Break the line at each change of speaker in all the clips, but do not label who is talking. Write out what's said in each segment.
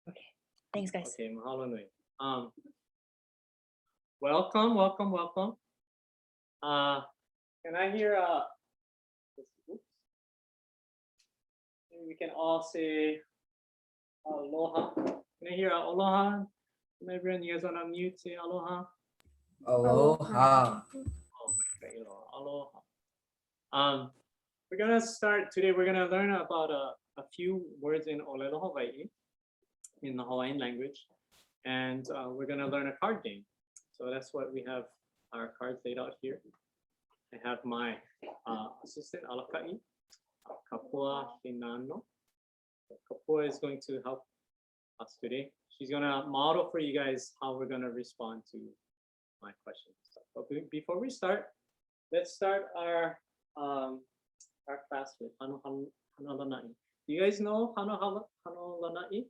Okay. Thanks, guys.
Okay, mahalo nui. Welcome, welcome, welcome. Can I hear oops. Maybe we can all say aloha. Can I hear aloha? Can everyone, you guys want to unmute, say aloha?
Aloha.
Oh my God, aloha. We're gonna start today. We're gonna learn about a few words in ʻŌlelo Hawaii, in the Hawaiian language, and we're gonna learn a card game. So that's what we have our cards laid out here. I have my assistant Alakai, Kapua Hinano. Kapua is going to help us today. She's gonna model for you guys how we're gonna respond to my questions. But before we start, let's start our class with Hanolanai. Do you guys know Hanolanai?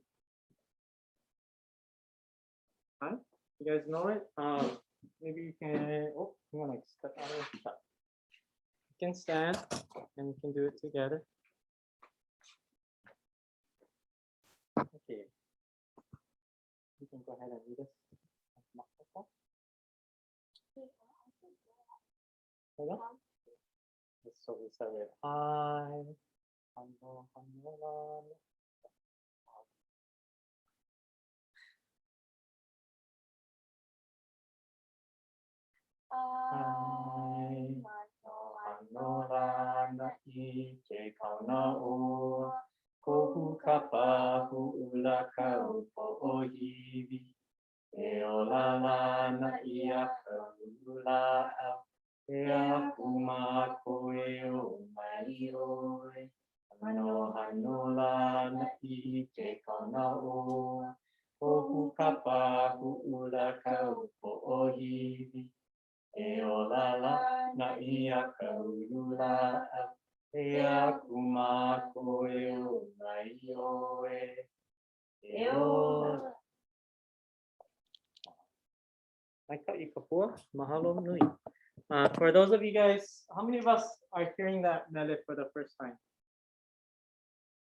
Huh? You guys know it? Maybe you can. Oh, I'm gonna step out of the shot. You can stand and we can do it together. Okay. You can go ahead and read this. So we start with hi. Anora na I ke kauna o kohu kapa ula kau po ohiwi e olala na ia kaula e akuma koe o mai oi ano hanola na I ke kauna o kohu kapa ula kau po ohiwi e olala na ia kaulula e akuma koe o mai oe e o. I cut you kapua. Mahalo nui. For those of you guys, how many of us are hearing that mele for the first time?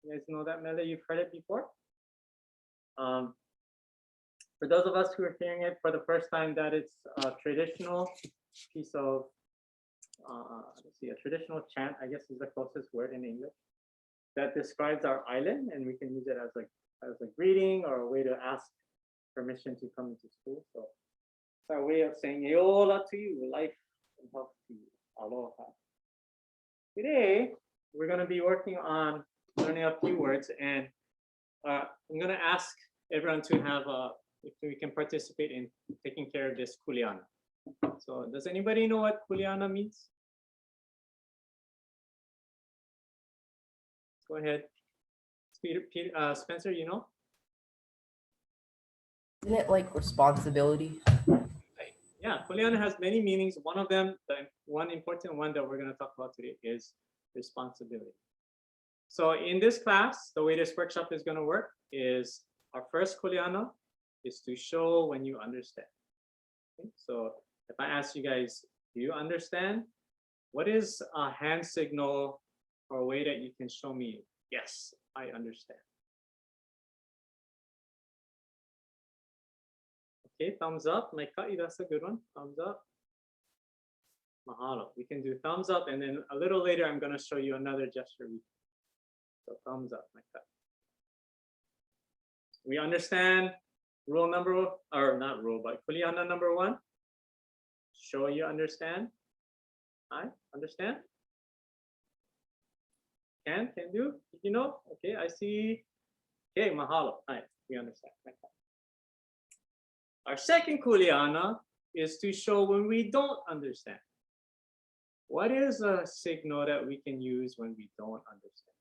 You guys know that mele? You've heard it before? For those of us who are hearing it for the first time, that it's a traditional piece of, let's see, a traditional chant, I guess is the closest word in English, that describes our island, and we can use it as a greeting or a way to ask permission to come into school. So it's our way of saying eola to you, life and health to you, aloha. Today, we're going to be working on learning a few words, and I'm going to ask everyone to have if we can participate in taking care of this kuleana. So does anybody know what kuleana means? Go ahead. Spencer, you know?
Isn't it like responsibility?
Yeah, kuleana has many meanings. One of them, the one important one that we're going to talk about today is responsibility. So in this class, the way this workshop is going to work is our first kuleana is to show when you understand. Okay? So if I ask you guys, do you understand? What is a hand signal or a way that you can show me, yes, I understand? Okay, thumbs up. Maikai, that's a good one. Thumbs up. Mahalo. We can do thumbs up, and then a little later, I'm going to show you another gesture. So thumbs up, Maikai. We understand rule number, or not rule, but kuleana number 1. Show you understand. I understand. Can do. You know? Okay, I see. Okay, mahalo. All right, we understand. Our second kuleana is to show when we don't understand. What is a signal that we can use when we don't understand?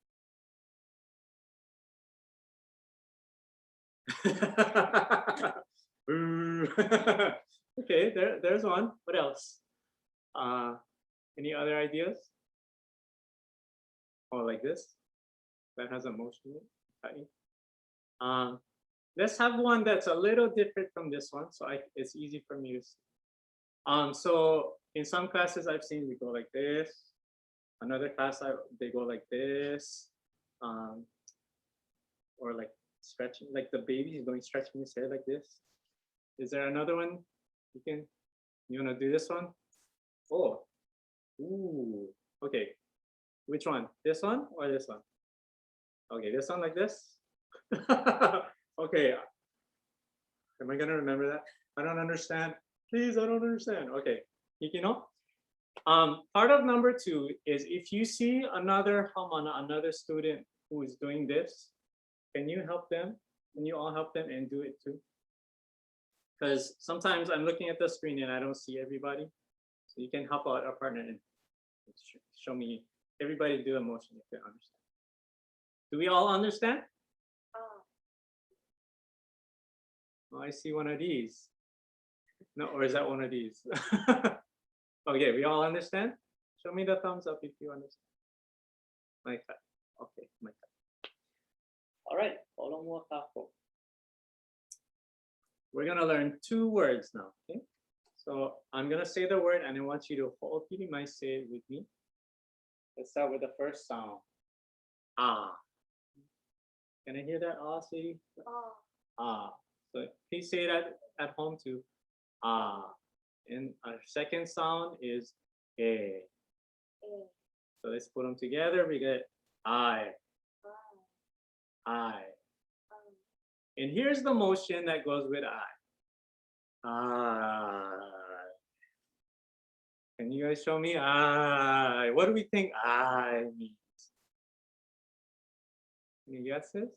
Okay, there's one. What else? Any other ideas? Oh, like this? That has a motion. Let's have one that's a little different from this one, so it's easy for me to see. So in some classes I've seen we go like this. Another class they go like this, or like stretching, like the baby is going stretching his head like this. Is there another one? You wanna do this one? Oh, ooh, okay. Which one? This one or this one? Okay, this one like this. Okay, am I gonna remember that? I don't understand. Please, I don't understand. Okay, Hikino. Part of number 2 is if you see another hamana, another student who is doing this, can you help them? Can you all help them and do it too? Because sometimes I'm looking at the screen and I don't see everybody. So you can help out our partner and show me, everybody do a motion if they understand. Do we all understand? Oh, I see one of these. No, or is that one of these? Okay, we all understand? Show me the thumbs up if you understand. Maikai. Okay, Maikai. All right, we're gonna learn 2 words now, okay? So I'm gonna say the word and I want you to ho'opiri say it with me. Let's start with the first sound. Ah. Can I hear that ah, sweetie? Ah. So please say that at home too. Ah. And our second sound is eh. So let's put them together. We get I. I. And here's the motion that goes with I. I. Can you guys show me I? What do we think I means? Any guesses?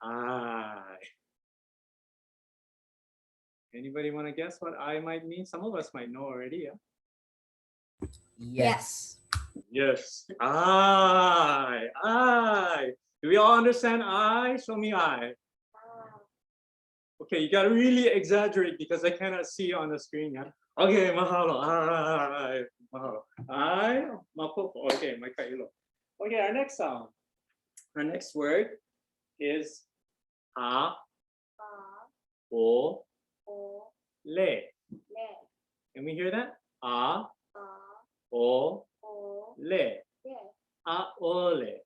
I. Anybody want to guess what I might mean? Some of us might know already, yeah?
Yes.
Yes. I. Do we all understand I? Show me I. Okay, you gotta really exaggerate because I cannot see on the screen, yeah? Okay, mahalo. I. Mahalo. I. Mapopo. Okay, Maikailo. Okay, our next sound. Our next word is a, o, le. Can we hear that? A, o, le. A, o, le.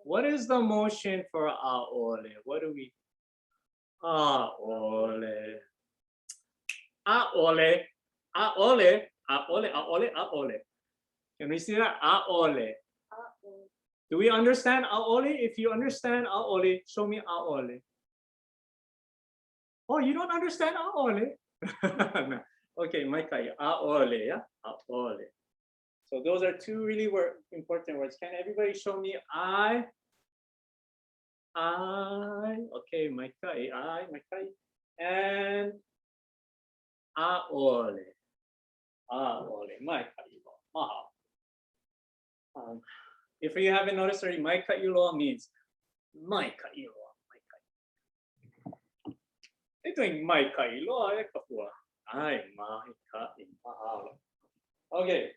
What is the motion for a, o, le? What do we? A, o, le. A, o, le. A, o, le. A, o, le. A, o, le. A, o, le. Can we see that? A, o, le. Do we understand aole? If you understand aole, show me aole. Oh, you don't understand aole? No. Okay, Maikai, aole, yeah? Aole. So those are 2 really important words. Can everybody show me I? Okay, Maikai, Maikai. And aole. Aole, Maikai. If you haven't noticed already, Maikai Uloa means Maikai Uloa. They're doing Maikai Uloa. Ai, Maikai Mahalo. Okay.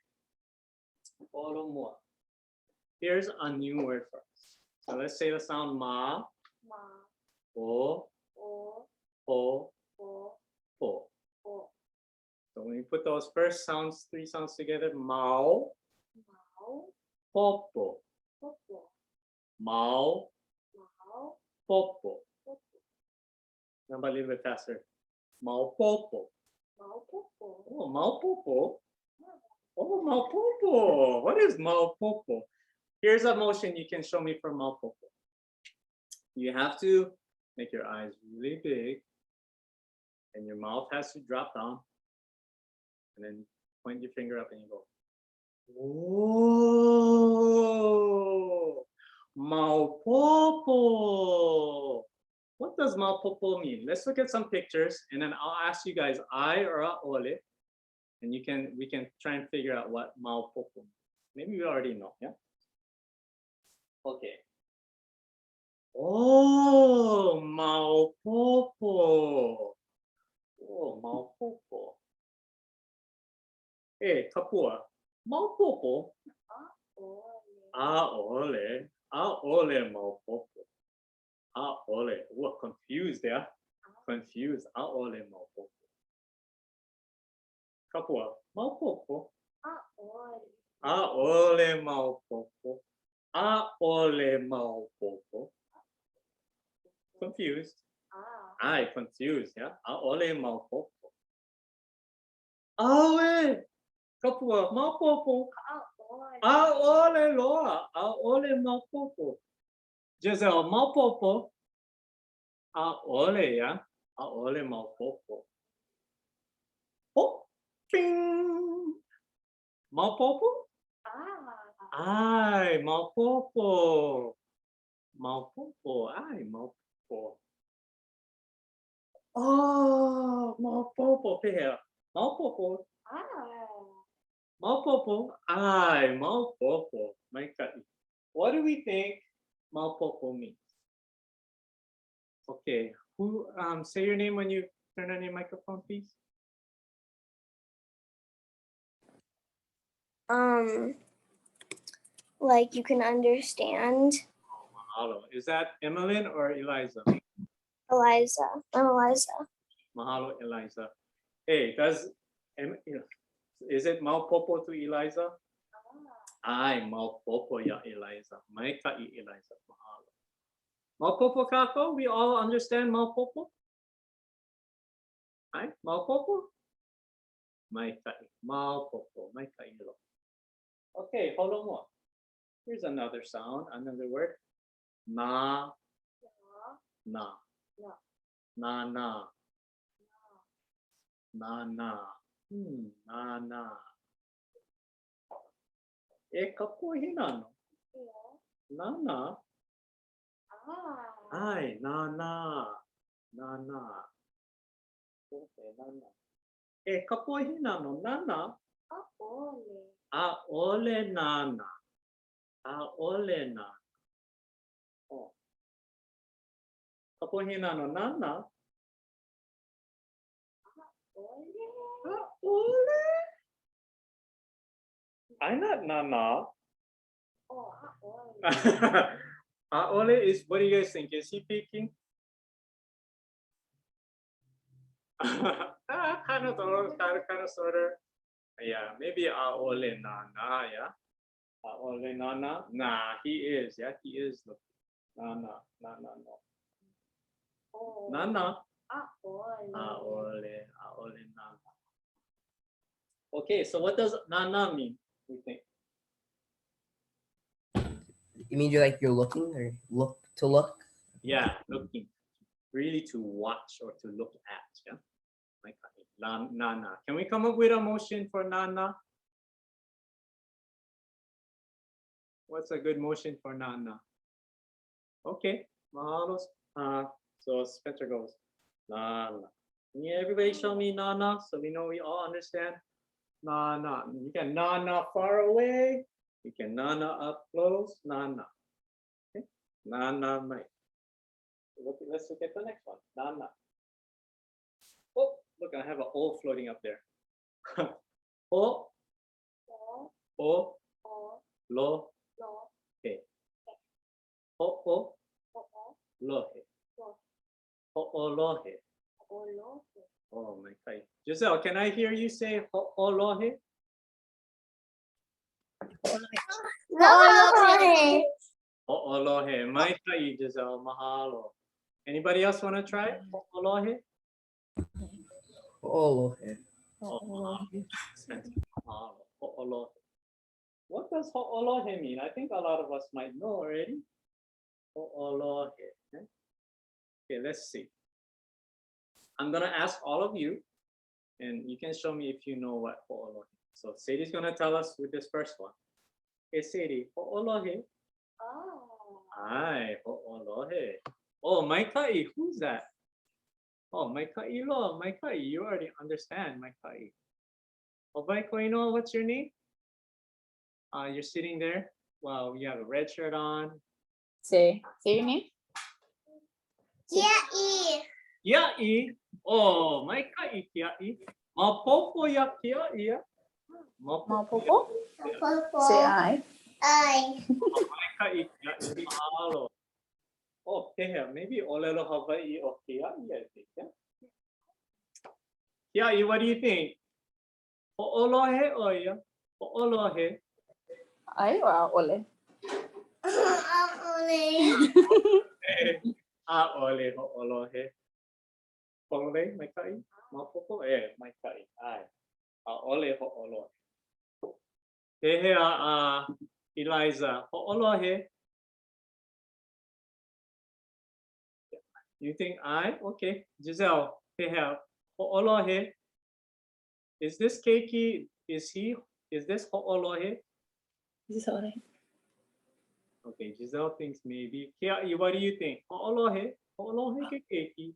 Here's a new word for us. So let's say the sound ma, o, po, po. So when you put those first sounds, 3 sounds together, mao, popo. Mao, popo. How about a little bit faster? Mao popo. Oh, mao popo. Oh, mao popo. What is mao popo? Here's a motion you can show me for mao popo. You have to make your eyes really big, and your mouth has to drop down, and then point your finger up and you go. Oh, Maupopo. What does Maupopo mean? Let's look at some pictures and then I'll ask you guys I or Aole, and we can try and figure out what Maupopo means. Maybe you already know, yeah? Okay. Oh, Maupopo. Oh, Maupopo. Hey, Kapua. Maupopo. Aole. Aole Maupopo. Aole. What, confused there? Confused. Aole Maupopo. Kapua. Maupopo. Aole Maupopo. Aole Maupopo. confused. Ai, confused, yeah. A'ole maopopo. Awe, kapua maopopo. A'ole loa, a'ole maopopo. Giselle, maopopo. A'ole, yeah. A'ole maopopo. Oh, ping. Maopopo? Ai, maopopo. Maopopo, ai, maopopo. Oh, maopopo, pera. Maopopo. Maopopo. Ai, maopopo. Maika'i. What do we think maopopo means? Okay, who say your name when you turn on your microphone, please?
Like you can understand.
Mahalo. Is that Emmeline or Eliza?
Eliza. I'm Eliza.
Mahalo, Eliza. Hey, is it maopopo to Eliza? Ai, maopopo ya Eliza. Maika'i Eliza. Mahalo. Maopopo kako? We all understand maopopo? Ai, maopopo? Maika'i. Maopopo. Maika'i lo. Okay, hold on more. Here's another sound, another word. Na, na. Na, na. Na, na. Na, na. E kapua hinano. Na, na. Ai, na, na. Na, na. Okay, na, na. E kapua hinano. Na, na. A'ole nana. A'ole nana. Oh. Kapua hinano. Nana. A'ole. I'm not nana. A'ole is, what do you guys think? Is he peeking? Kind of, sort of. Yeah, maybe a'ole nana, yeah. A'ole nana. Nah, he is, yeah, he is. Nana, nana, no. Nana. A'ole nana. Okay, so what does nana mean, you think?
It means you're looking or look to look.
Yeah, looking. Really to watch or to look at, yeah. Nana. Can we come up with a motion for nana? What's a good motion for nana? Okay, mahalo. So Spencer goes, nana. Can everybody show me nana so we know we all understand? Nana. You can nana far away. You can nana up close. Nana. Okay. Nana mai. Let's look at the next one. Nana. Oh, look, I have an O floating up there. O. O. Lo. He. O. Lo. He. O. Lo. He. Oh my God. Giselle, can I hear you say ho'olohe? Ho'olohe. My kai, Giselle. Mahalo. Anybody else want to try ho'olohe?
Ho'olohe.
Ho'olohe. What does ho'olohe mean? I think a lot of us might know already. Ho'olohe. Okay, let's see. I'm gonna ask all of you, and you can show me if you know what ho'olohe is. So Sadie's gonna tell us with this first one. Hey Sadie, ho'olohe. Ai, ho'olohe. Oh, Maikai, who's that? Oh, Maikai lo, Maikai, you already understand Maikai. Oh, Maikai, what's your name? You're sitting there. Wow, you have a red shirt on.
Say your name.
Kia'i. Oh, Maikai kia'i. Mapopo ya kia'i.
Mapopo. Say I.
Maikai kia'i. Mahalo. Oh, okay, maybe ʻŌlelo Hawaiʻi or kia'i, I think, yeah? Kia'i, what do you think? Ho'olohe oia. Ho'olohe.
I or ole.
ʻaʻole hoʻolohe. Polole, mai kai? Maopopo? Mai kai. Ai. ʻaʻole hoʻolohe. Hehea Eliza, ho'olohe. You think I? Okay. Giselle, hehea, ho'olohe. Is this Keiki? Is this ho'olohe?
Is this all right?
Okay, Giselle thinks maybe. Kia'i, what do you think? Ho'olohe? Ho'olohe ke Keiki?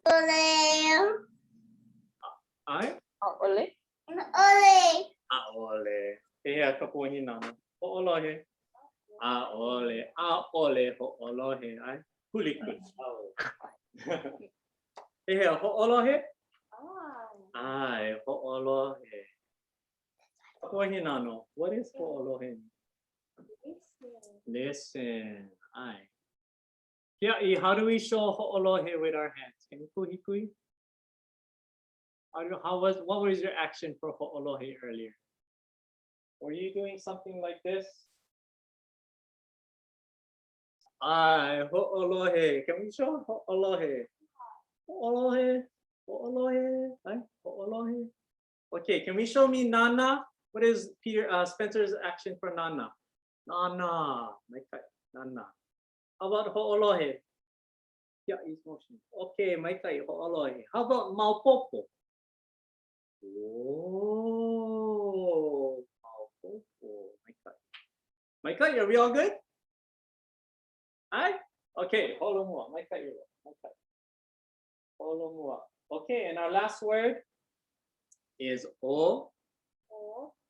Ole.
I?
Oh, ole.
Ole.
A'ole. Hehea kapua hinana. Ho'olohe. A'ole. A'ole ho'olohe. Ai? Huliku. Hehea ho'olohe? Ai, ho'olohe. Kapua hinano. What is ho'olohe? Listen. Ai. Kia'i, how do we show ho'olohe with our hands? Can you kuhi? What was your action for ho'olohe earlier? Were you doing something like this? Ai, ho'olohe. Can we show ho'olohe? Ho'olohe. Ho'olohe. Ai, ho'olohe. Okay, can we show me nana? What is Spencer's action for nana? Nana. Nana. How about ho'olohe? Yeah, is motion. Okay, maikai ho'olohe. How about maupopo? Oh, maupopo. Maikai, are we all good? Hi? Okay, holomua. Maikai. Holomua. Okay, and our last word is o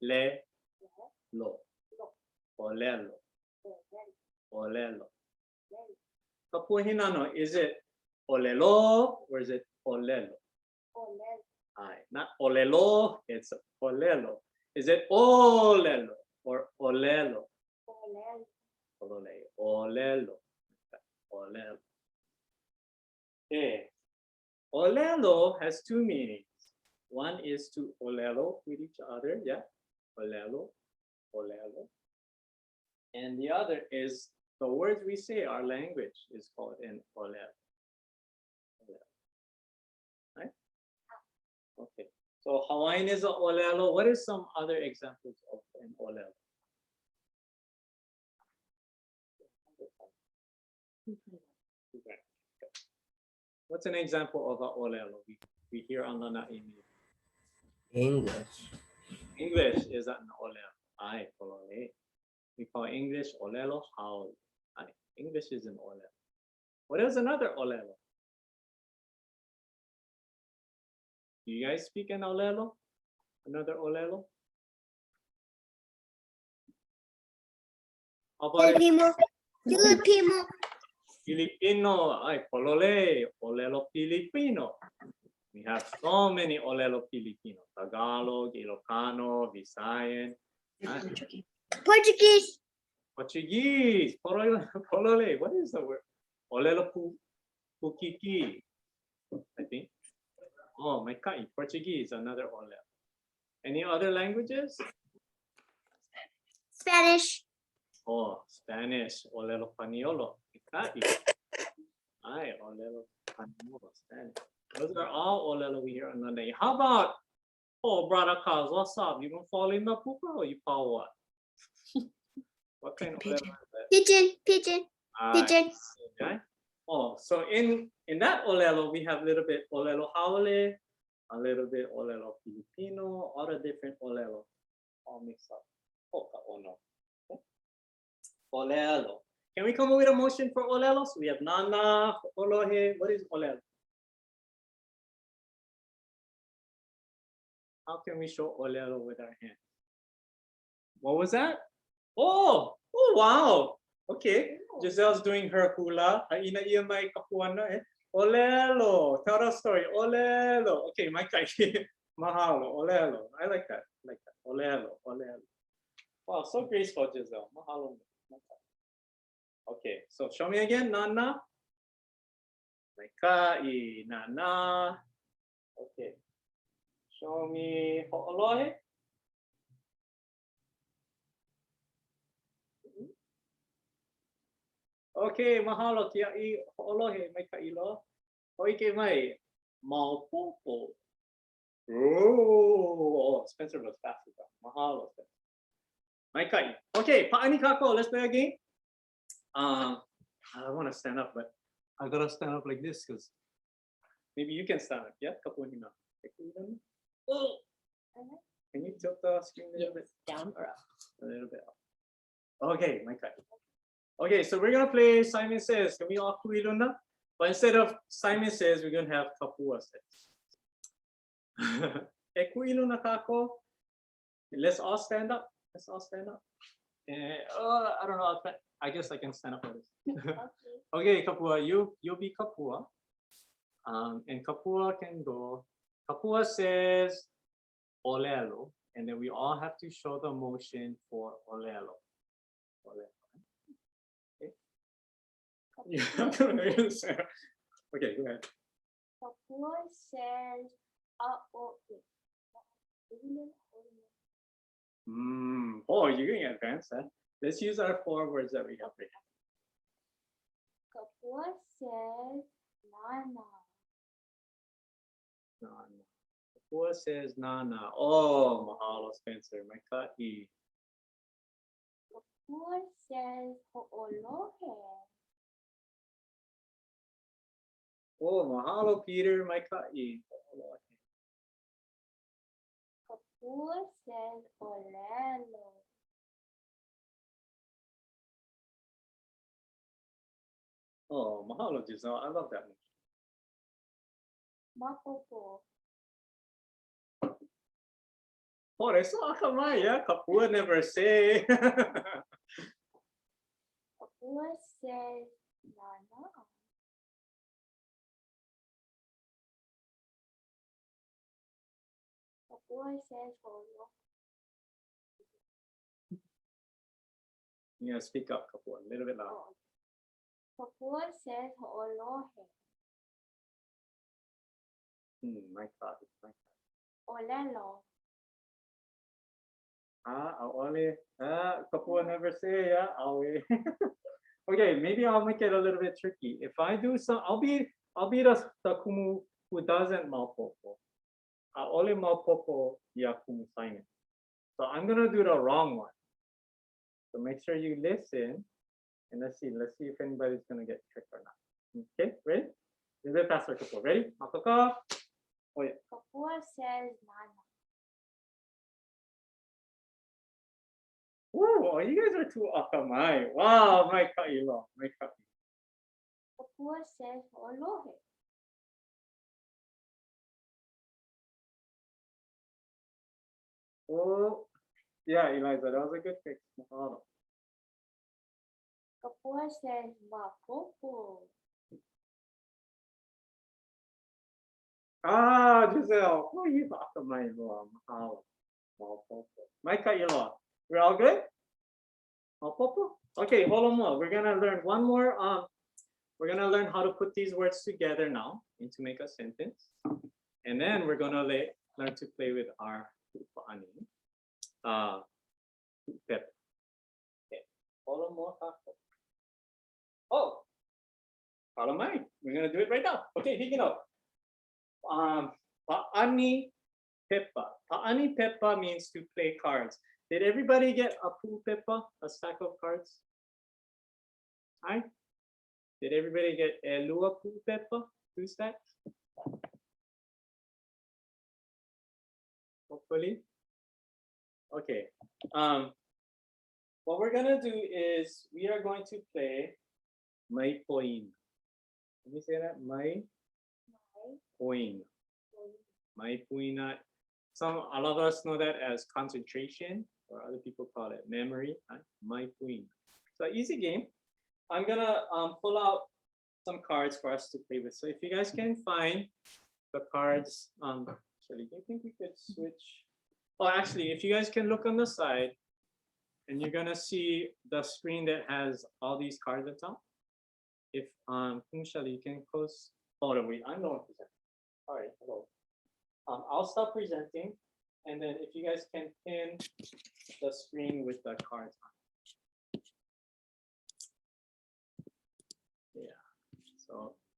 le lo. Olelo. Olelo. Kapua hinano, is it olelo or is it olelo? Aye, not olelo, it's olelo. Is it olelo or olelo? Olelo. Olelo. Okay. Olelo has two meanings. One is to olelo with each other, yeah. Olelo. And the other is the words we say, our language is called an ʻŌlelo. Right? Okay. So Hawaiian is a ʻŌlelo. What are some other examples of an ʻŌlelo? What's an example of a ʻŌlelo we hear on the na'imi?
English.
English is an ʻŌlelo. Ai, polole. We call English ʻŌlelo haole. English is an ʻŌlelo. What is another ʻŌlelo? Do you guys speak an ʻŌlelo? Another ʻŌlelo? How about
Filipino.
Filipino? Ay, polole, ʻŌlelo Filipino. We have so many ʻŌlelo Filipino. Tagalog, Ilocano, Visayan.
Portuguese.
Portuguese. Polole. What is the word? ʻŌlelo Pukiki. I think. Oh, my God. Portuguese, another ʻŌlelo. Any other languages?
Spanish.
Oh, Spanish. ʻŌlelo Paniolo. Ay, ʻŌlelo Paniolo, Spanish. Those are all ʻŌlelo we hear on the day. How about, oh, brother Carlos, what's up? You gonna fall in the puka or you fall what? What kind of ʻŌlelo is that?
Pigeon.
Okay. Oh, so in that ʻŌlelo, we have a little bit ʻŌlelo haole, a little bit ʻŌlelo Filipino, all the different ʻŌlelo, all mixed up. Oh no. Okay. ʻŌlelo. Can we come up with a motion for ʻŌlelo? So we have nana, ho'olohe. What is ʻŌlelo? How can we show ʻŌlelo with our hands? What was that? Oh, wow. Okay, Giselle's doing her hula. Haina ia mai kapuana eh. ʻŌlelo. Tell us a story. ʻŌlelo. Okay, my kai. Mahalo. ʻŌlelo. I like that. ʻŌlelo. Wow, so graceful, Giselle. Mahalo. Okay, so show me again. Nana. Mai kai. Nana. Okay. Show me ho'olohe. Okay, mahalo kia I ho'olohe mai ka ilo. Hoike mai maopopo. Oh, Spencer was fast with that. Mahalo, Spencer. Mai kai. Okay, pa'ani kako. Let's play a game. I want to stand up, but I gotta stand up like this because maybe you can stand up. Yeah, kapo hina. Oh. Can you tilt the screen a little bit
Down or up?
A little bit up. Okay, my God. Okay, so we're gonna play Simon Says. Can we all kuiluna? But instead of Simon Says, we're gonna have Kapua Says. E kuiluna kako. Let's all stand up. Let's all stand up. I don't know. I guess I can stand up like this. Okay, Kapua, you'll be Kapua. And Kapua can go. Kapua says ʻŌlelo, and then we all have to show the motion for ʻŌlelo. Okay. Yeah, okay, go ahead.
Kapua says ʻaoʻe.
Oh, you're getting advanced, huh? Let's use our 4 words that we have right now.
Kapua says nana.
Nana. Kapua says nana. Oh, mahalo, Spencer. My ka'i.
Kapua says ho'olohe.
Oh, mahalo, Peter. My ka'i.
Kapua says ʻŌlelo.
Oh, mahalo, Giselle. I love that one.
Mapopo.
Oh, that's so akamai, yeah. Kapua never say.
Kapua says nana. Kapua says ho'olohe.
You gotta speak up, Kapua, a little bit louder.
Oh. Kapua says ho'olohe.
My God.
ʻŌlelo.
Aole. Kapua never say, yeah. Aole. Okay, maybe I'll make it a little bit tricky. If I do some, I'll be the Kumu who doesn't maopopo. Aole maopopo ya Kumu Simon. So I'm gonna do the wrong one. So make sure you listen, and let's see if anybody's gonna get tricked or not. Okay, ready? A little bit faster, Kapua. Ready? Makaka. Oh yeah.
Kapua says nana.
Whoa, you guys are too akamai. Wow, my kailo, my ka'i.
Kapua says ho'olohe.
Oh, yeah, Eliza, that was a good fix. Mahalo.
Kapua says mapopo.
Giselle. Oh, you akamai loa. Mahalo. Maopopo. My kailo. We're all good? Maopopo? Okay, hold on more. We're gonna learn one more. We're gonna learn how to put these words together now and to make a sentence. And then we're gonna learn to play with our pa'ani. Pep. Okay. Hold on more. Oh, follow mine. We're gonna do it right now. Okay, here you go. Pa'ani pepa. Pa'ani pepa means to play cards. Did everybody get a pu pepa, a stack of cards? Hi. Did everybody get ʻelua pu pepa, 2 stacks? Hopefully. Okay. What we're gonna do is we are going to play mai poin. Let me say that mai poin. Mai poina. A lot of us know that as concentration, or other people call it memory. Mai poin. So easy game. I'm gonna pull out some cards for us to play with. So if you guys can find the cards, actually, do you think we could switch? Oh, actually, if you guys can look on the side, and you're gonna see the screen that has all these cards on top. If Kumshali, you can close. Hold on, wait, I'm going to present. All right, hello. I'll stop presenting, and then if you guys can pin the screen with the cards on.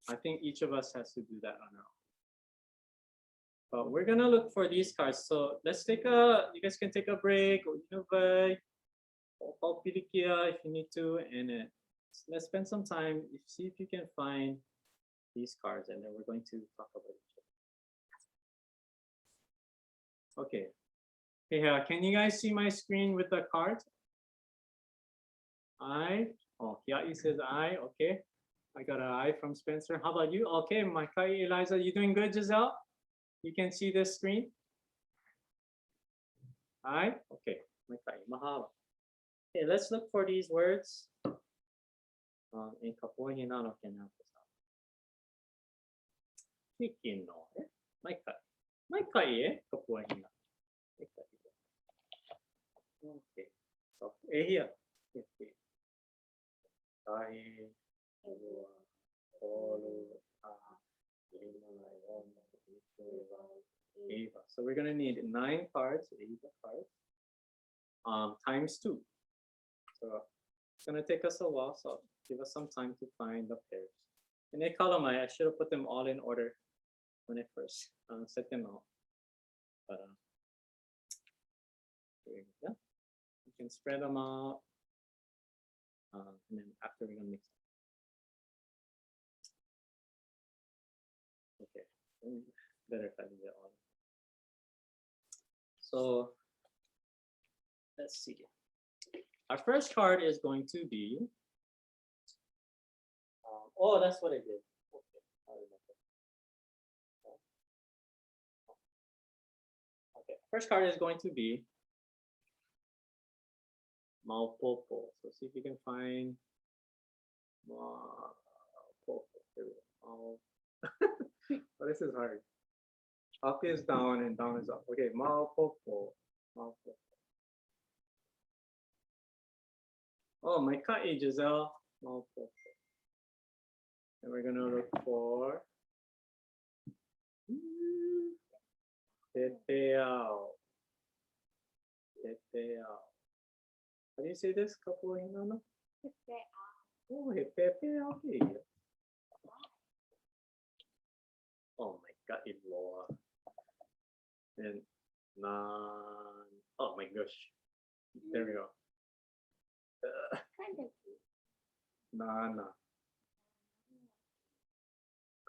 I think each of us has to do that on our own. But we're gonna look for these cards. So let's you guys can take a break or if you need to, and let's spend some time, see if you can find these cards, and then we're going to talk about each other. Okay. Hey, can you guys see my screen with the cards? Kiai says I. Okay. I got an I from Spencer. How about you? Okay, Makai, Eliza, you doing good, Giselle? You can see this screen? I? Okay, Makai, mahalo. Okay, let's look for these words. In Kapua Hinano can help us out. Hikino, Makai. Makai, Kapua Hinano. Okay, so here. So we're gonna need 9 cards, Eva cards, times 2. So it's gonna take us a while, so give us some time to find the pairs. In a column, I should have put them all in order when I first set them out. But here we go. You can spread them out, and then after we're gonna mix them. Okay, better if I leave it on. So let's see. Our first card is going to be. Oh, that's what I did. Okay, I remember. Okay, first card is going to be Maupopo. So see if you can find Maupopo. Here we go. Oh, this is hard. Up is down and down is up. Okay, Maupopo. Maupopo. Oh, my kai, Giselle. Maupopo. And we're gonna look for Tepeao. Tepeao. How do you say this? Kapua Hinano? Oh, Tepeao. Oh my God, ʻŌlelo. And nan. Oh my gosh. There we go.
Kind of cute.
Nana.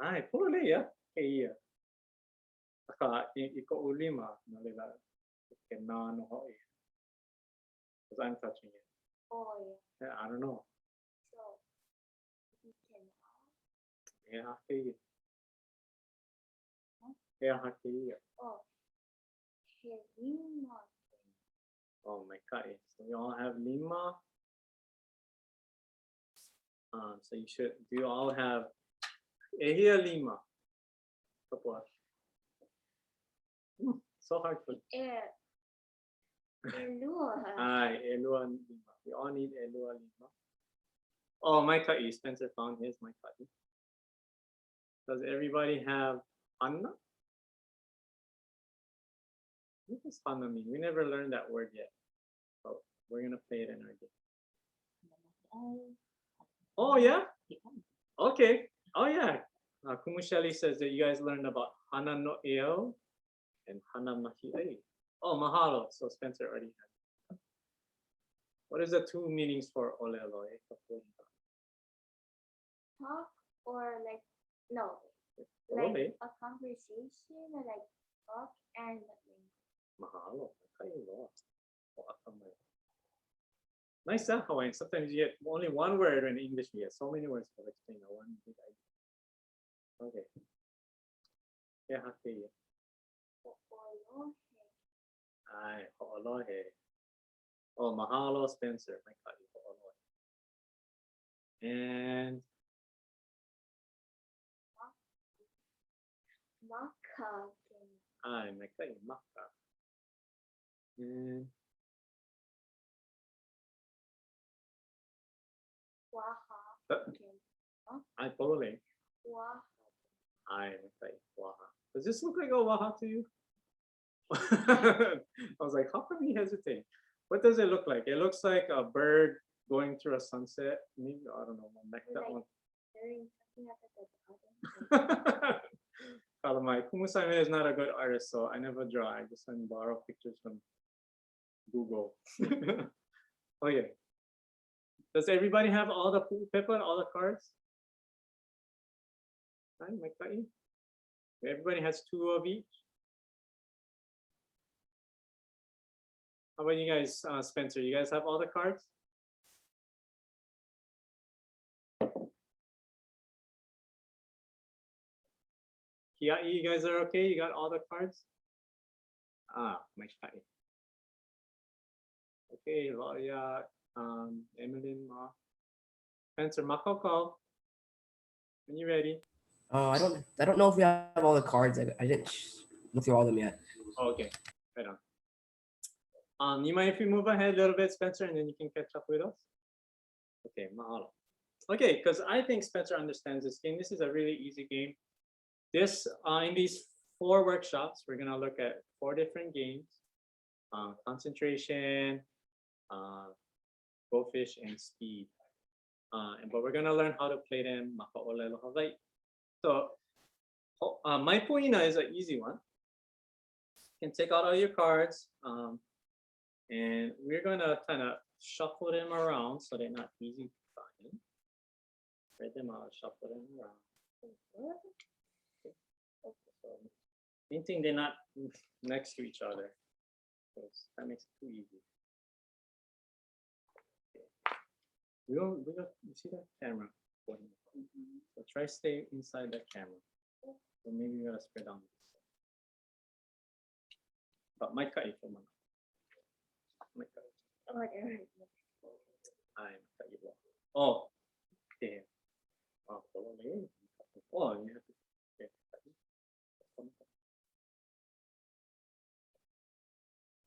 Ay, puro ya. Kaya. Aka iko ulima nalila. Kenano ho. Because I'm touching it.
Oh, yeah.
I don't know.
So, you can.
Yeah, kaya. Yeah, kaya.
Oh, Lima.
Oh my God. So we all have lima. So you should. Do you all have Ehia lima? Kapua. So hard for.
Elua.
Ay, Elua lima. We all need Elua lima. Oh, my kai. Spencer found his my kai. Does everybody have Hanna? What does Hanna mean? We never learned that word yet. So we're gonna play it in our game. Oh yeah? Okay. Oh yeah. Kumu says that you guys learned about Hana no eo and Hana mahi. Oh, mahalo. So Spencer already has. What is the 2 meanings for ʻŌlelo?
Talk or like, no.
Ole.
Like a conversation or like talk and
Mahalo. Nice, huh, Hawaiian? Sometimes you get only one word in English. We get so many words for explaining one big idea. Okay. Yeah, happy. Ay, ho'olohe. Oh, mahalo, Spencer. My God, ho'olohe. And
Maka.
ay, my God, maka. And
Waha.
ay, polole.
Waha.
Ay, my God, waha. Does this look like a waha to you? I was like, how come he hesitate? What does it look like? It looks like a bird going through a sunset. Maybe, I don't know, like that one.
doing something at the garden.
My Kumu Simon is not a good artist, so I never draw. I just borrow pictures from Google. Okay. Does everybody have all the paper, all the cards? Right, Mike? Everybody has 2 of each. How about you guys, Spencer? You guys have all the cards? Kiai, you guys are okay? You got all the cards? Mike. Okay, Loya, Emmeline, Spencer, Makoko. When you ready?
I don't know if we have all the cards. I didn't look through all of them yet.
Oh, okay, right on. You mind if we move ahead a little bit, Spencer, and then you can catch up with us? Okay, mahalo. Okay, because I think Spencer understands this game. This is a really easy game. This in these 4 workshops, we're gonna look at 4 different games: concentration, goldfish, and speed. But we're gonna learn how to play them. Maka ʻŌlelo Hawaiʻi. So, my puina is an easy one. You can take out all your cards, and we're gonna kind of shuffle them around so they're not easy to find. Write them out, shuffle them around. Main thing, they're not next to each other, because that makes it too easy. We don't you see that camera? So try stay inside that camera. So maybe we gotta spread out. But my cut for man. My cut.
Oh, there.
I'm cut you. Oh, there. Oh, you have to.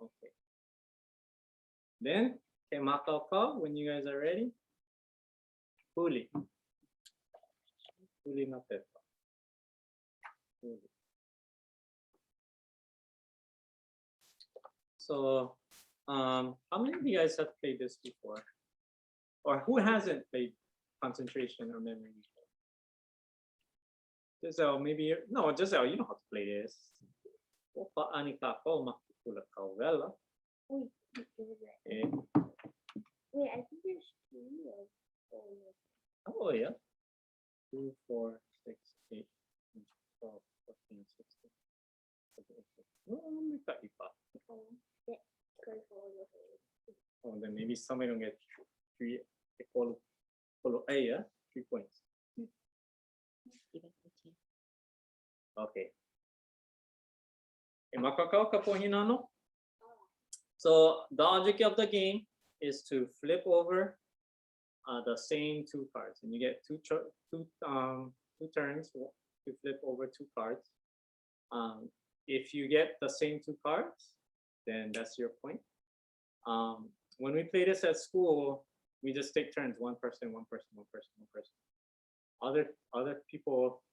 Okay. Then, okay, makau when you guys are ready. Huli. Huli na pepa. Huli. So, how many of you guys have played this before? Or who hasn't played concentration or memory before? Giselle, maybe no, Giselle, you know how to play this. Opa anika ko makikula kawela.
Wait, I think there's 3 of those.
Oh yeah. 2, 4, 6, 8, 12, 14, 16. Oh, may kaiba. Oh, then maybe somebody don't get 3 equal A, yeah? 3 points. Okay. Makakao ka po hinano? So the object of the game is to flip over the same 2 cards, and you get two turns to flip over 2 cards. If you get the same 2 cards, then that's your point. When we play this at school, we just take turns: one person. Other people.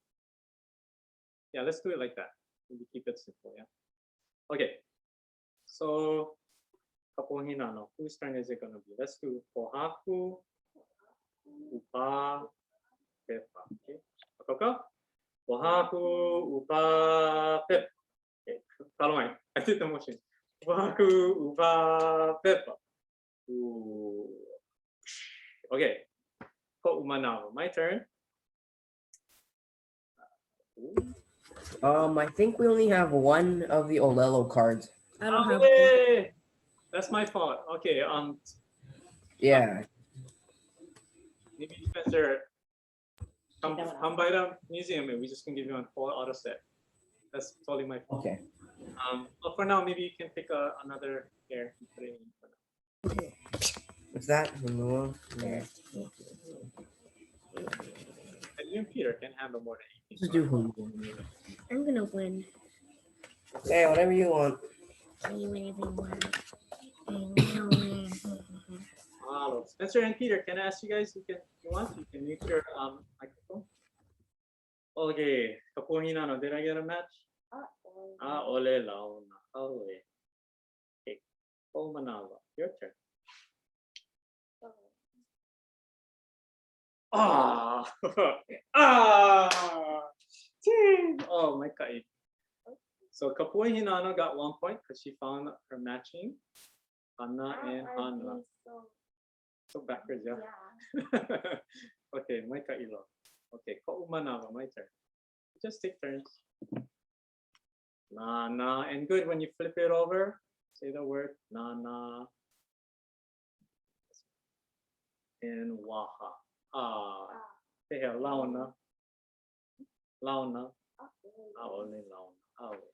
Yeah, let's do it like that. Maybe keep it simple. Yeah. Okay. So, kapohinano. Whose turn is it gonna be? Let's do pohaku, upa, pepa. Okay. Akoko? Pohaku, upa, pepa. Okay. Follow I did the motion. Pohaku, upa, pepa. Ooh. Okay. Ko umanao. My turn.
I think we only have 1 of the ʻŌlelo cards.
I don't have.
That's my fault. Okay.
Yeah.
Maybe Spencer, come by the museum and we just can give you a full auto set. That's totally my fault.
Okay.
But for now, maybe you can pick another pair and put it in for now.
Okay. What's that? Yeah.
And you and Peter can handle more than
Let's
18.
do home.
I'm gonna win.
Hey, whatever you want.
You win every one.
Spencer and Peter, can I ask you guys? You want? You can mute your microphone. Okay, kapuhinano. Did I get a match? ʻŌlelo na Hawaiʻi. Okay, Manala, your turn. Ah, ah, dang. Oh my God. So Kapui Hinana got 1 point because she found her matching Hana and Hana. So backwards, yeah. Okay, my kailo. Okay, Ko'umanawa, my turn. Just take turns. Na, and good when you flip it over, say the word na, and waha. Ah, hey, launa, aole, launa, aole.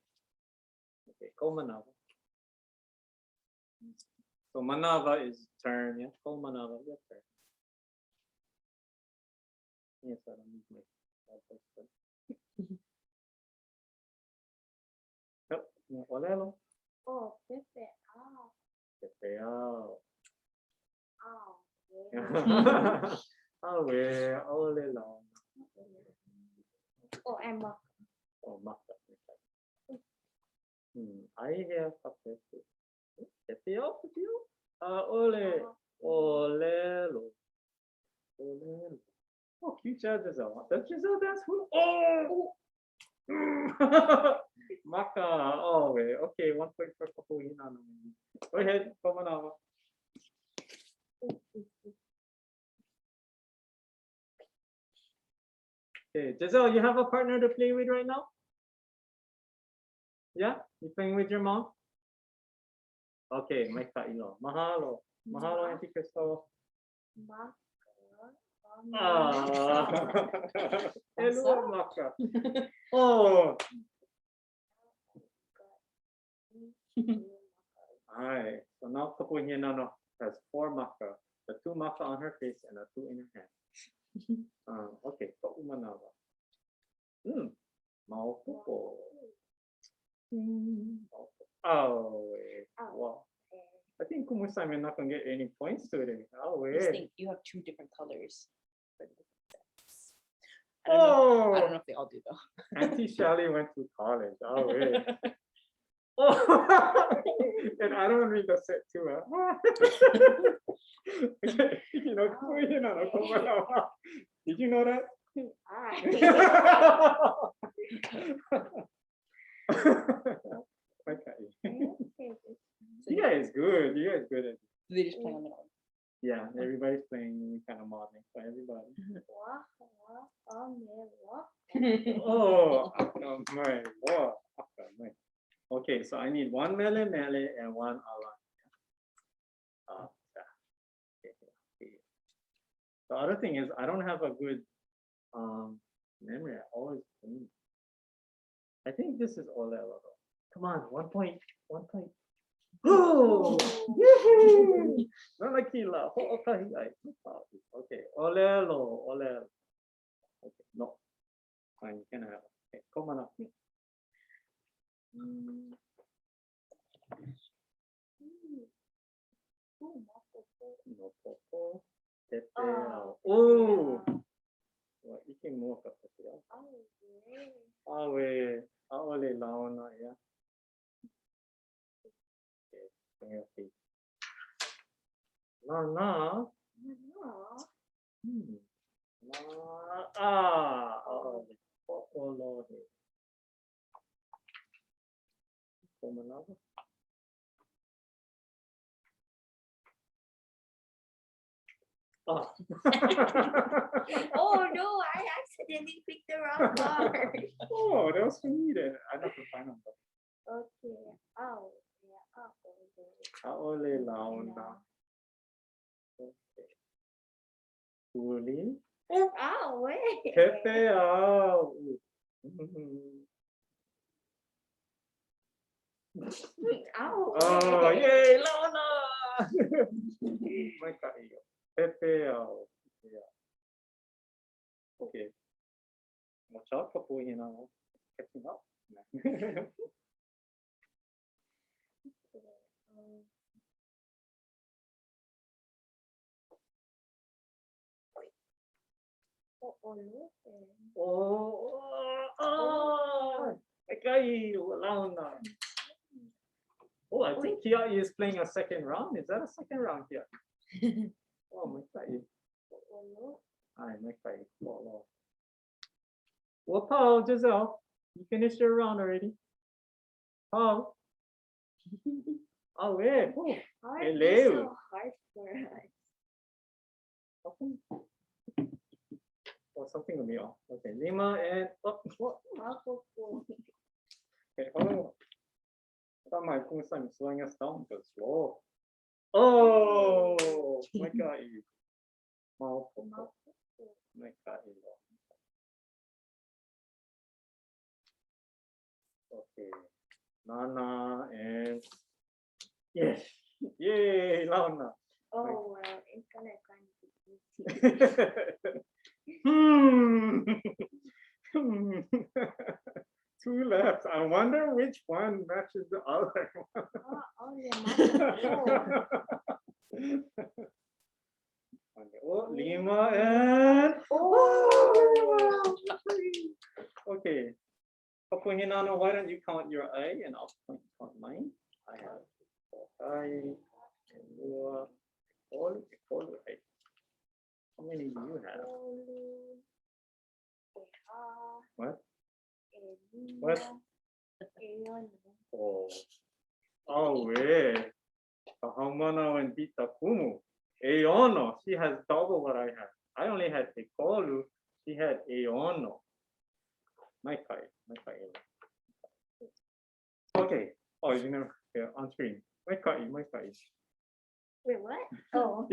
Okay, Ko'umanawa. So manava is turn, yeah. Ko'umanawa, your turn. Yes, I don't need my. Yep, ʻŌlelo.
Oh, Pepe. Ow.
Pepe ao.
Ow.
Awe, aole launa.
Oh, and Maka.
Oh, maka. I hear Pepe. Pepe ao, Pepe ao. Aole, ʻŌlelo. ʻŌlelo. Oh, cute child Giselle. Does Giselle dance? Oh! Maka. Oh, wait. Okay, 1 point for Kapuhina. Go ahead, Komanawa. Okay, Giselle, you have a partner to play with right now? Yeah? You playing with your mom? Okay, my kailo. Mahalo. Mahalo, Auntie Crystal.
Maka.
Ah. Hello, Maka. Oh. Alright, so now Kapuhina has 4 maka, the 2 maka on her face and the 2 in her hand. Okay, Kaumanawa. Maupupo. Oh, wait. Wow. I think Kumu Simon not gonna get any points today. Oh,
I just
wait.
think you have 2 different colors. for the different sets. I
Oh,
don't know if they all do though.
Auntie Shelly went to college. Oh, wait. Oh, and I don't read the set too. Okay, you know, Kapuhina. Did you know that? Okay. You guys good. You guys good at it.
They just play on their own.
Yeah, everybody's playing kind of modeling for everybody. Oh, my Lord. Okay, so I need 1 mele and 1 alan. Okay. The other thing is I don't have a good memory. I always think. I think this is ʻŌlelo. Come on, 1 point. 1 point. Oh, yay! Not like Kila. Okay, ʻŌlelo. Okay, no. Fine, you can have it. Okay, come on up. No popo. Pepe. Oh, what you can more of it. Awe, aole laona, yeah. Okay, bring your feet. Na. Na. Ah, oh, Lord. Come another. Oh.
Oh no, I accidentally picked the wrong card.
Oh, that was for me then. I have to find them.
Okay. Oh, yeah.
Aole laona. Okay. Uli.
Oh, wait.
Pepe ao.
Oh,
Oh, yay, laona. My kaio. Pepe ao. Okay. Watch out, Kapuhina. Catching up. Oh, kaio, laona. Oh, I think Kia is playing a second round. Is that a second round here? Oh, my God. Ai, Maikai, ʻŌlelo. Well, Paul, Giselle, you finished your round already. Paul. Oh, yeah. Cool.
Why are you
ʻŌlelo.
so hard for us?
Oh, something with me off. Okay, Lima and oh, what?
Makuku.
Okay, oh. I thought my Kumu Simon slowing us down because slow. Oh, my God.
Makuku.
My God. Okay. Nana and yes. Yay, Launa.
Oh, well, it's gonna kind of be
Two left. I wonder which one matches the other one.
Oh, yeah,
Oh, Lima and oh, okay. Hinano, why don't you count your eye and I'll count mine. I have eye and Lua, all right. How many do you have? What? What? Oh, oh, wait. Kahamana and Bita Kumu. Eono, she has double what I have. I only had Ekolu. She had Eono. Maikai. Okay. Oh, you know, yeah, on screen. Maikai.
Wait, what? Oh.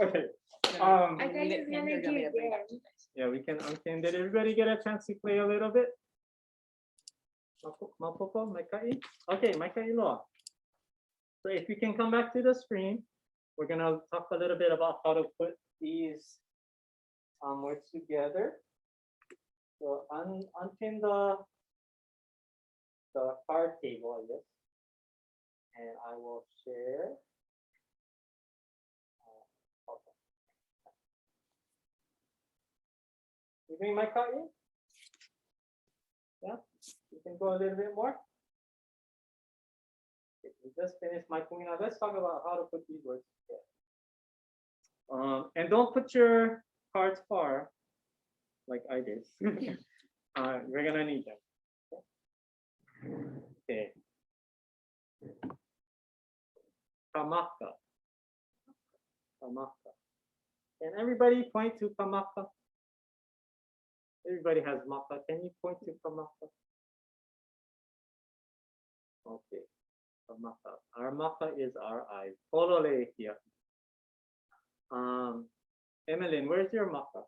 Okay.
I thought you were gonna do this.
Yeah, we can. Did everybody get a chance to play a little bit? Mapopo, Maikai. Okay, Maikai Loa. So if you can come back to the screen, we're gonna talk a little bit about how to put these words together. So unpin the card table, I guess, and I will share. Okay. You bring my card in? Yeah, you can go a little bit more. Okay, we just finished my queen. Now let's talk about how to put these words together. And don't put your cards far, like I did. We're gonna need them. Okay. Kamaka. Can everybody point to Kamaka? Everybody has maka. Can you point to Kamaka? Okay. Kamaka. Our maka is our eyes. Polole here. Emeline, where's your maka?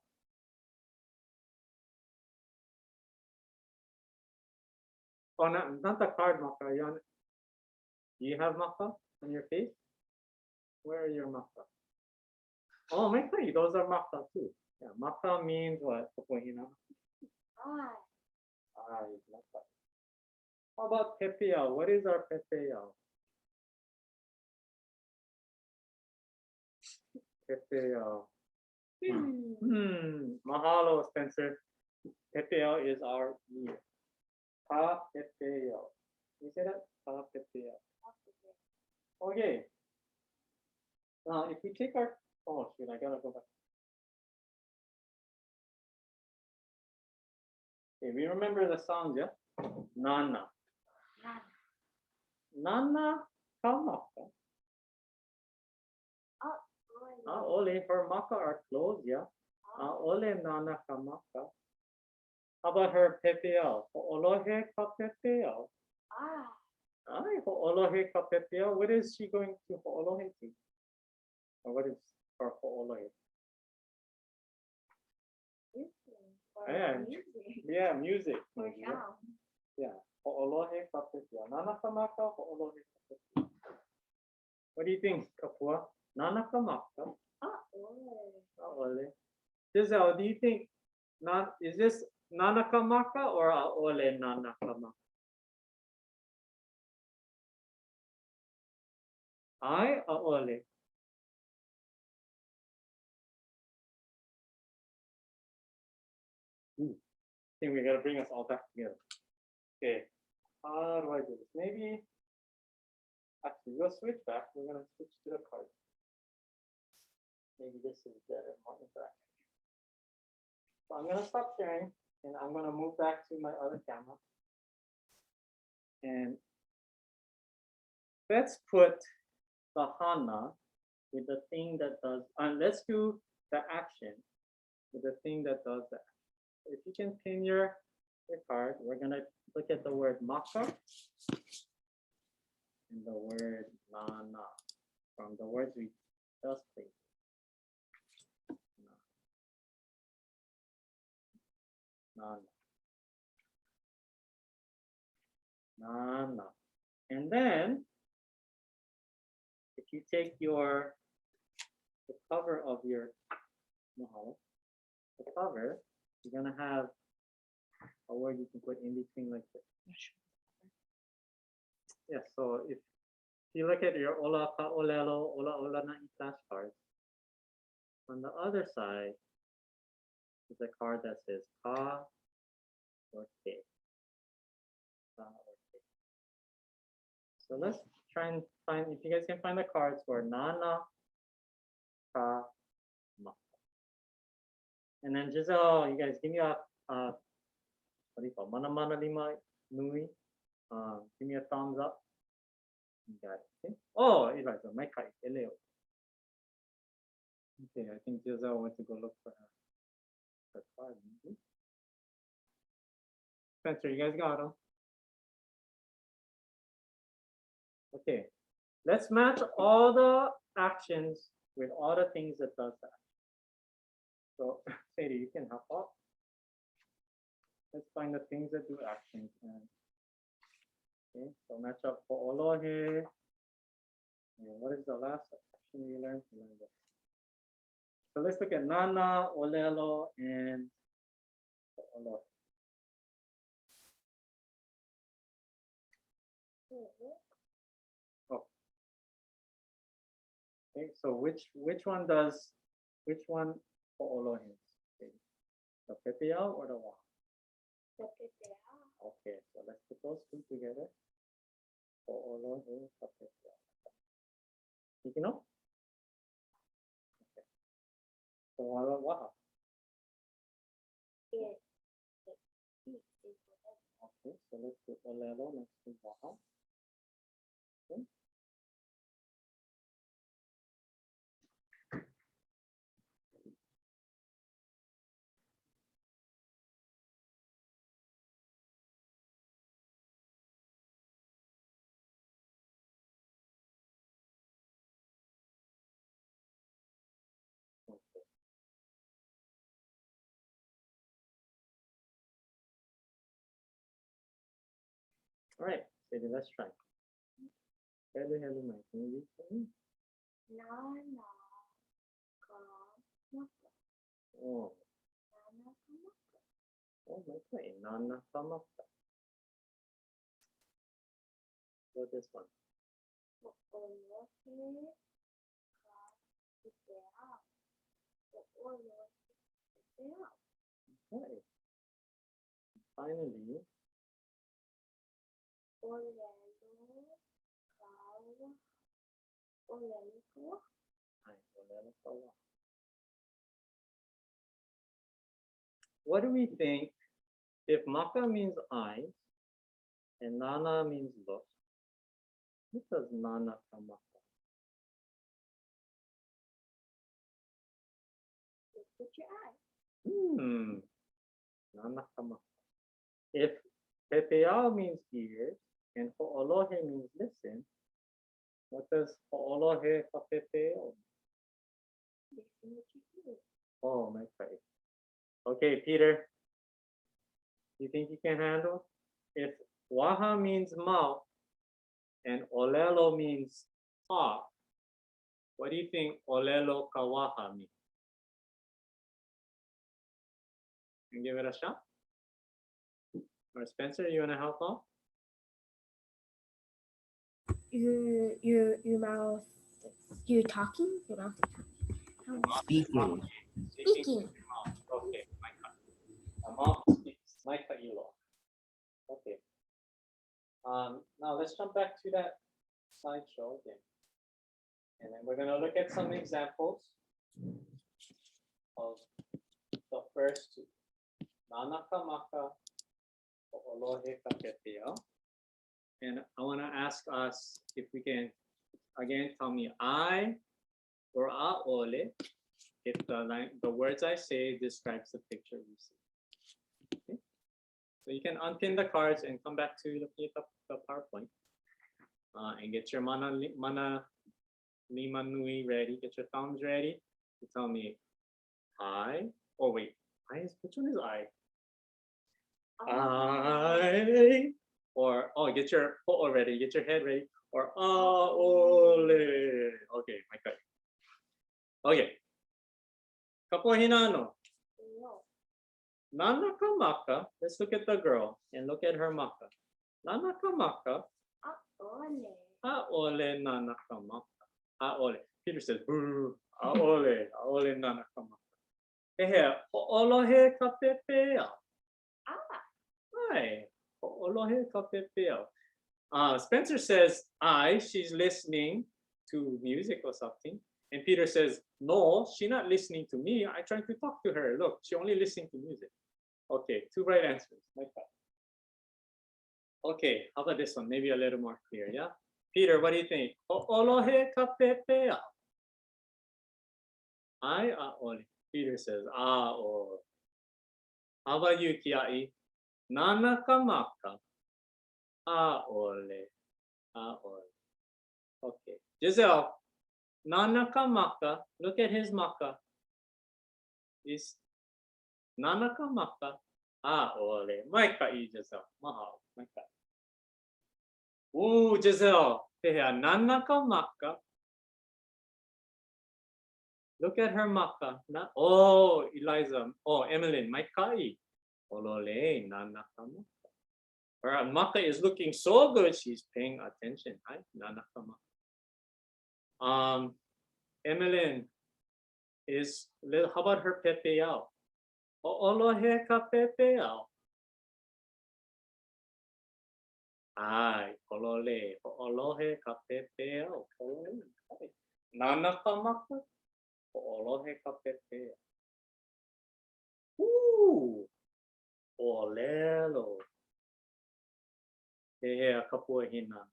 Oh, not the card maka. Do you have maka on your face? Where are your maka? Oh, maybe those are maka too. Yeah, maka means what? Maka. How about pepeo? What is our pepeo? Pepeo. Mahalo, Spencer. Pepeo is our ear. Pa pepeo. You say that? Pa pepeo. Okay. Now, if we take our shoot, I gotta go back. Okay, we remember the sounds, yeah? Nana. Nana kamaka. Ole, her maka are closed, yeah? Ole nana kamaka. How about her pepeo? Olohe ka pepeo. Ay, Olohe ka pepeo. What is she going to Olohe to? Or what is her Olohe? Yeah, music. Yeah. Olohe ka pepeo. Nana kamaka, Olohe ka pepeo. What do you think, Kapua? Nana kamaka? Ole. Giselle, do you think is this Nana kamaka or Ole Nana kamaka? I Ole. I think we gotta bring us all back together. Okay. How do I do this? Maybe actually we'll switch back. We're gonna switch to the card. Maybe this is better, more So I'm gonna stop sharing and I'm gonna move back to my other camera. And let's put the hana with the thing that does, and let's do the action with the thing that does that. So if you can pin your card, we're gonna look at the word maka and the word nana from the words we just played. Nana. Nana. And then if you take the cover of your mahalo, the cover, you're gonna have a word you can put in between like this. Yeah, so if you look at your ola ka ʻŌlelo, ola ola na i flashcards, on the other side is a card that says ka or ke. Ka or ke. So let's try and find, if you guys can find the cards for nana, ka, maka. And then Giselle, you guys give me a what do you call it? Mana mana lima nui. Give me a thumbs up. You got it. Okay. Oh, Eliza, my kai, ʻŌlelo. Okay, I think Giselle went to go look for her card. Spencer, you guys got them. Okay, let's match all the actions with all the things that does that. So, Sadie, you can help out. Let's find the things that do actions. And, okay, so match up for ʻolohe. And what is the last action we learned? So let's look at nana, ʻŌlelo, and ʻolohe. Oh. Okay, so which one for ʻolohe? The pepeau or the wa? Okay, so let's put those two together. For ʻolohe, the pepeau. You know? Okay. So waha. Okay, so let's put ʻŌlelo next to waha. Okay. Okay. All right, Sadie, let's try. Hello, Mike. Can you read for me?
Nana ka maka.
Oh,
Nana ka maka.
oh my God. Nana kamaka. What this one?
ʻŌlelo ka pepeau. ʻŌlelo pepeau.
Okay. Finally,
ʻŌlelo ka waha. ʻŌlelo ka waha.
ʻŌlelo ka waha. What do we think if maka means eyes and nana means look? What does nana kamaka?
Look with your eye.
Nana kamaka. If pepeau means ears and ho'olohe means listen, what does ho'olohe ka pepeo?
Listen with your ears.
Oh, my God. Okay, Peter, you think you can handle? If waha means mouth and ʻŌlelo means talk, what do you think ʻŌlelo ka waha means? And give it a shot. Or Spencer, you want to help out?
Your mouth, you're talking, your mouth is talking.
Speaking.
Speaking.
Okay, my mouth speaks. My ʻŌlelo. Okay. Now let's jump back to that slideshow again. And then we're going to look at some examples of the first two. Nanaka maka ho'olohe ka pepeo. And I want to ask us if we can, again, tell me I or a'ole if the words I say describes the picture we see. Okay? So you can unpin the cards and come back to looking at the PowerPoint and get your mana lima nui ready. Get your thumbs ready to tell me I. Oh wait, which one is I? I. Or get your po'o ready. Get your head ready. Or aole. Okay, my God. Okay. Kapo hinano. Nanaka maka. Let's look at the girl and look at her maka. Nanaka maka.
A'ole.
A'ole nanaka maka. A'ole. Peter says, boo. A'ole. A'ole nanaka maka. Hehe. Ho'olohe ka pepea. Hi. Ho'olohe ka pepea. Spencer says, she's listening to music or something. And Peter says, no, she's not listening to me. I'm trying to talk to her. Look, she only listening to music. Okay, 2 right answers. Like that. Okay, how about this one? Maybe a little more clear, yeah? Peter, what do you think? Ho'olohe ka pepea. A'ole. Peter says, a'ole. How about you, Kiai? Nanaka maka. A'ole. A'ole. Okay. Giselle, nanaka maka. Look at his maka. Is nanaka maka. A'ole. Maikai, Giselle. Mahal. Maikai. Ooh, Giselle. Hehe, nanaka maka. Look at her maka. Oh, Eliza. Oh, Emmeline. Maikai. Olole. Nanaka maka. Her maka is looking so good. She's paying attention. Right? Nanaka maka. Emmeline is. How about her pepeyao? Ho'olohe ka pepeyao. Ay, kolole, ho'olohe ka pepeyao. Nanaka maka. Ho'olohe ka pepeyao. Ooh, ʻŌlelo. Hehe, kapua hina.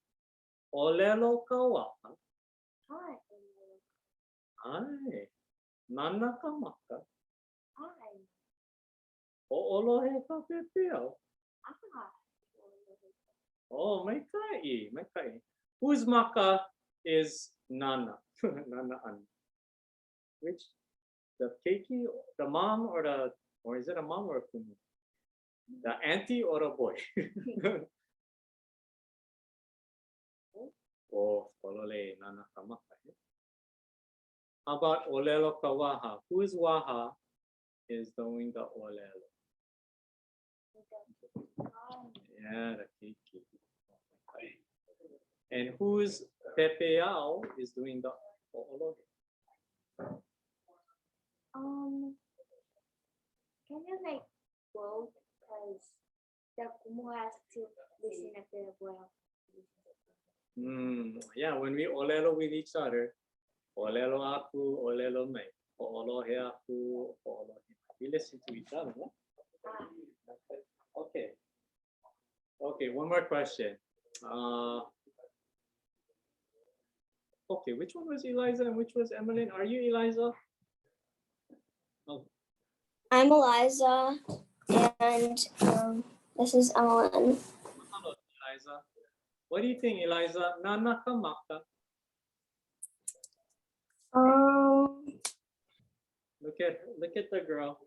ʻŌlelo ka waka.
Hi.
Ay, nanaka maka.
Hi.
Ho'olohe ka pepeyao.
Ah.
Oh, maikai, maikai. Whose maka is Nana? Nana an. Which? The keiki, the mom, or is it a mom or a kumu? The auntie or a boy? Oh, kolole nana kamaka. How about ʻŌlelo ka waha? Whose waha is doing the ʻŌlelo? Yeah, the keiki. And whose pepeyao is doing the ʻŌlelo?
Can you like both? Because the kumu has to listen a bit well.
Yeah, when we ʻŌlelo with each other, ʻŌlelo aku, ʻŌlelo mai, ho'olohe aku, ho'olohe mai. We listen to each other, no? Okay. Okay, one more question. Okay, which one was Eliza and which was Emmeline? Are you Eliza? Oh,
I'm Eliza, and this is Ellen.
hello, Eliza. What do you think, Eliza? Nanaka maka. Look at the girl.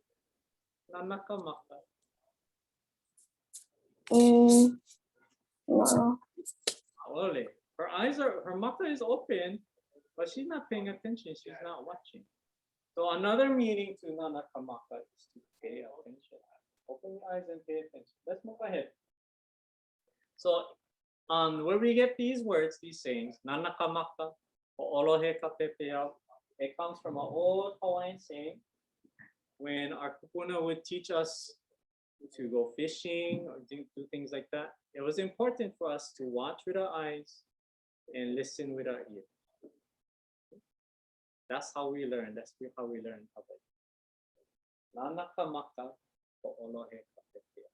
Nanaka maka.
No.
Ole. Her maka is open, but she's not paying attention. She's not watching. So another meaning to nanaka maka is to pay attention. Open your eyes and pay attention. Let's move ahead. So where we get these words, these sayings, nanaka maka, ho'olohe ka pepeyao, it comes from an old Hawaiian saying when our kupuna would teach us to go fishing or do things like that. It was important for us to watch with our eyes and listen with our ears. That's how we learn. That's how we learn Hawaii. Nanaka maka, ho'olohe ka pepea.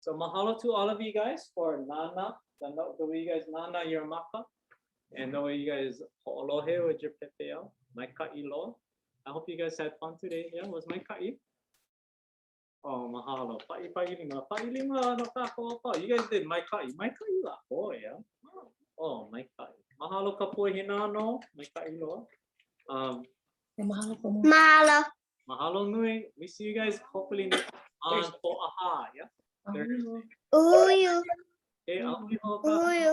So mahalo to all of you guys for nana, the way you guys nana your maka, and the way you guys ho'olohe with your pepea, my ka'ilo. I hope you guys had fun today. Yeah, was my ka'i? Oh, mahalo. Pa'i lima no kako. You guys did my ka'i. My ka'i la. Oh, yeah. Oh, my ka'i. Mahalo ka puhinano, my ka'ilo.
Mahalo.
Mahalo nui. We see you guys hopefully on Po'aha, yeah? Thursday.
Uyu.
Okay, aloha ka.
Uyu.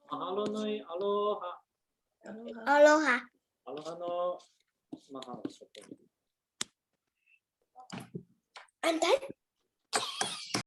Mahalo nui. Aloha.
Aloha.
Aloha no. Mahalo.
I'm done.